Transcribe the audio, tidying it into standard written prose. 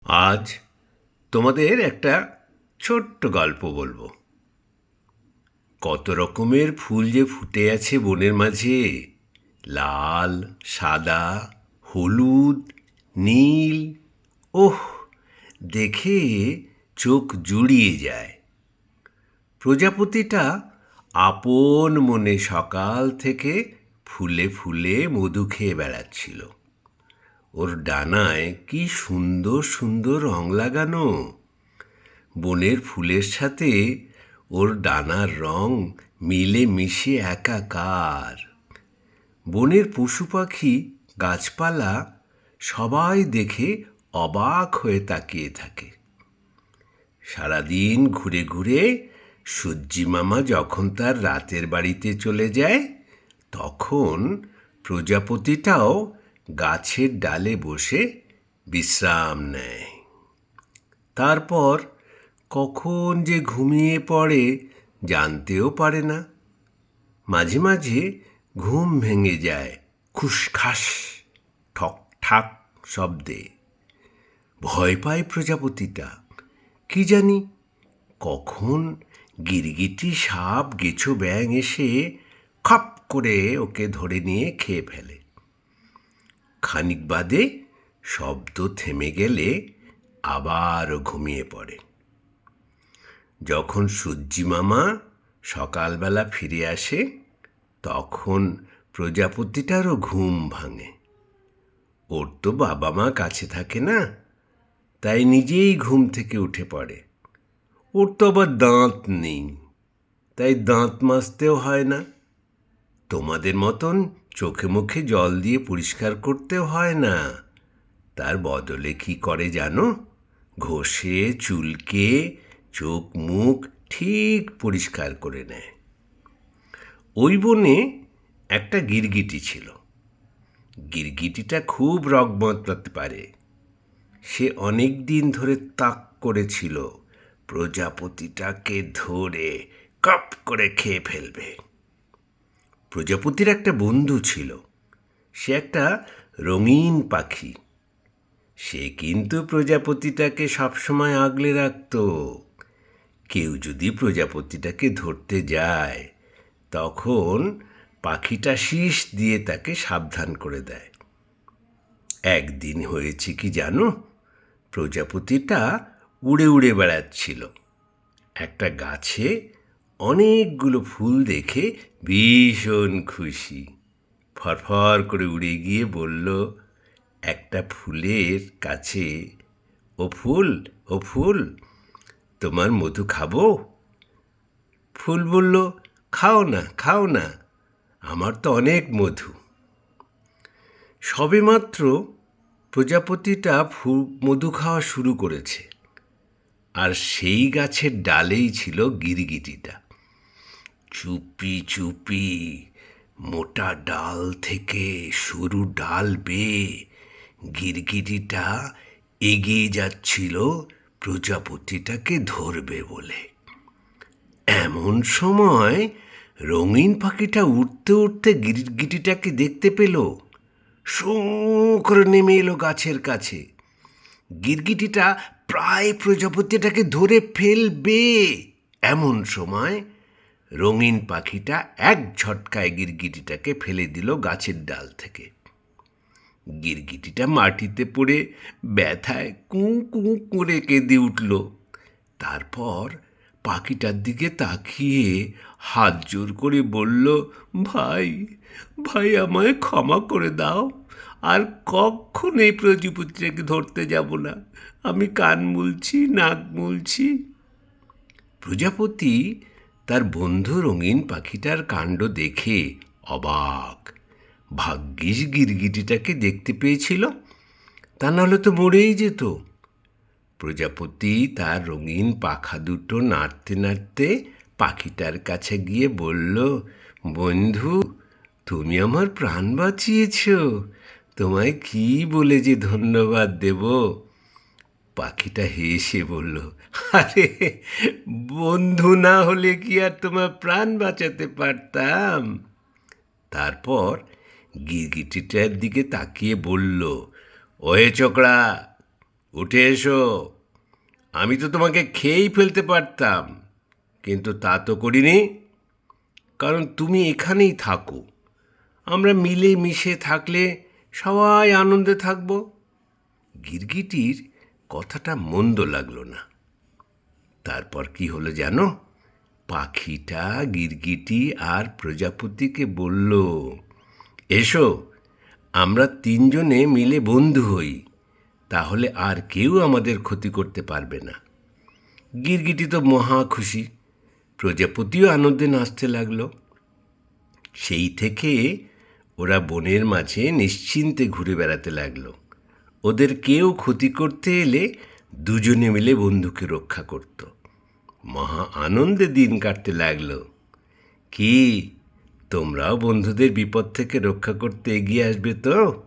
আজ তোমাদের একটা ছোট্ট গল্প বলবো। কত রকমের ফুল যে ফুটে আছে বনের মাঝে, লাল, সাদা, হলুদ, নীল। ওহ, দেখে চোখ জুড়িয়ে যায়। প্রজাপতিটা আপন মনে সকাল থেকে ফুলে ফুলে মধু খেয়ে বেড়াচ্ছিল। ওর ডানায় কি সুন্দর সুন্দর রং লাগানো! বনের ফুলের সাথে ওর ডানার রং মিলে মিশে একাকার। বনের পশু পাখি, গাছপালা সবাই দেখে অবাক হয়ে তাকিয়ে থাকে। সারাদিন ঘুরে ঘুরে সূর্যি মামা যখন তার রাতের বাড়িতে চলে যায়, তখন প্রজাপতিটাও গাছের ডালে বসে বিশ্রাম নেয়। তারপর কখন যে ঘুমিয়ে পড়ে জানতেও পারে না। মাঝে মাঝে ঘুম ভেঙে যায় খুসখাস, ঠক ঠাক শব্দে। ভয় পায় প্রজাপতিটা। কি জানি কখন গিরগিটি, সাপ, গেছো, ব্যাঙ এসে খপ করে ওকে ধরে নিয়ে খেয়ে ফেলে। খানিক বাদে শব্দ থেমে গেলে আবার ঘুমিয়ে পড়ে। যখন সূর্যি মামা সকালবেলা ফিরে আসে, তখন প্রজাপতিটারও ঘুম ভাঙে। ওর তো বাবা মা কাছে থাকে না, তাই নিজেই ঘুম থেকে উঠে পড়ে। ওর তো আবার দাঁত নেই, তাই দাঁত মাজতেও হয় না। তোমাদের মতন চোখে মুখে জল দিয়ে পরিষ্কার করতেও হয় না। তার বদলে কি করে জানো? ঘষে চুলকে চোখ মুখ ঠিক পরিষ্কার করে নেয়। ওই বনে একটা গিরগিটি ছিল। গিরগিটিটা খুব রগ বদলাতে পারে। সে অনেক দিন ধরে তাক করেছিল প্রজাপতিটাকে ধরে কপ করে খেয়ে ফেলবে। প্রজাপতির একটা বন্ধু ছিল। সে একটা রঙিন পাখি। সে কিন্তু প্রজাপতিটাকে সবসময় আগলে রাখত। কেউ যদি প্রজাপতিটাকে ধরতে যায়, তখন পাখিটা শীষ দিয়ে তাকে সাবধান করে দেয়। একদিন হয়েছে কি জানো? প্রজাপতিটা উড়ে উড়ে বেড়াচ্ছিল। একটা গাছে অনেকগুলো ফুল দেখে ভীষণ খুশি। ফরফর করে উড়ে গিয়ে বলল একটা ফুলের কাছে, ও ফুল, ও ফুল, তোমার মধু খাবো? ফুল বলল, খাও না, খাও না, আমার তো অনেক মধু। সবেমাত্র প্রজাপতিটা মধু খাওয়া শুরু করেছে, আর সেই গাছের ডালেই ছিল গিরগিটিটা। চুপি চুপি মোটা ডাল থেকে সরু ডাল বেয়ে গিরগিটিটা এগিয়ে যাচ্ছিল প্রজাপতিটাকে ধরবে বলে। এমন সময় রঙিন পাখিটা উঠতে উঠতে গিরগিটিটাকে দেখতে পেল। শোঁ করে নেমে এলো গাছের কাছে। গিরগিটিটা প্রায় প্রজাপতিটাকে ধরে ফেলবে। এমন সময় রঙিন পাখিটা এক ঝটকায় গিরগিটিটাকে ফেলে দিল গাছের ডাল থেকে। গিরগিটিটা মাটিতে পড়ে ব্যথায় কুঁ কুঁ করে কেঁদে উঠল। তারপর পাখিটার দিকে তাকিয়ে হাত জোর করে বলল, ভাই, ভাই, আমায় ক্ষমা করে দাও। আর কখনো এই প্রজাপতিটাকে ধরতে যাব না। আমি কান মুলছি, নাক মুলছি। প্রজাপতি তার বন্ধু রঙিন পাখিটার কাণ্ড দেখে অবাক। ভাগ্যিস গিরগিটিটাকে দেখতে পেয়েছিল, তা নাহলে তো মরেই যেত। প্রজাপতি তার রঙিন পাখা দুটো নাড়তে নাড়তে পাখিটার কাছে গিয়ে বলল, বন্ধু, তুমি আমার প্রাণ বাঁচিয়েছ। তোমায় কি বলে যে ধন্যবাদ দেব। পাখিটা হেসে বলল, আরে বন্ধু না হলে কি আর তোমার প্রাণ বাঁচাতে পারতাম? তারপর গিরগিটিটার দিকে তাকিয়ে বলল, ওহে ছোকরা, উঠে এসো, আমি তো তোমাকে খেয়েই ফেলতে পারতাম, কিন্তু তা তো করিনি, কারণ তুমি এখানেই থাকো। আমরা মিলে মিশে থাকলে সবাই আনন্দে থাকব। গিরগিটির কথাটা মন্দ লাগলো না। তারপর কি হলো জানো? পাখিটা গিরগিটি আর প্রজাপতিকে বলল, এসো, আমরা তিনজনে মিলে বন্ধু হই, তাহলে আর কেউ আমাদের ক্ষতি করতে পারবে না। গিরগিটি তো মহা খুশি, প্রজাপতিও আনন্দে নাচতে লাগলো। সেই থেকে ওরা বনের মাঝে নিশ্চিন্তে ঘুরে বেড়াতে লাগলো। ওদের কেউ ক্ষতি করতে এলে দুজনে মিলে বন্ধুকে রক্ষা করত। মহা আনন্দে দিন কাটতে লাগলো। কি, তোমরাও বন্ধুদের বিপদ থেকে রক্ষা করতে এগিয়ে আসবে তো?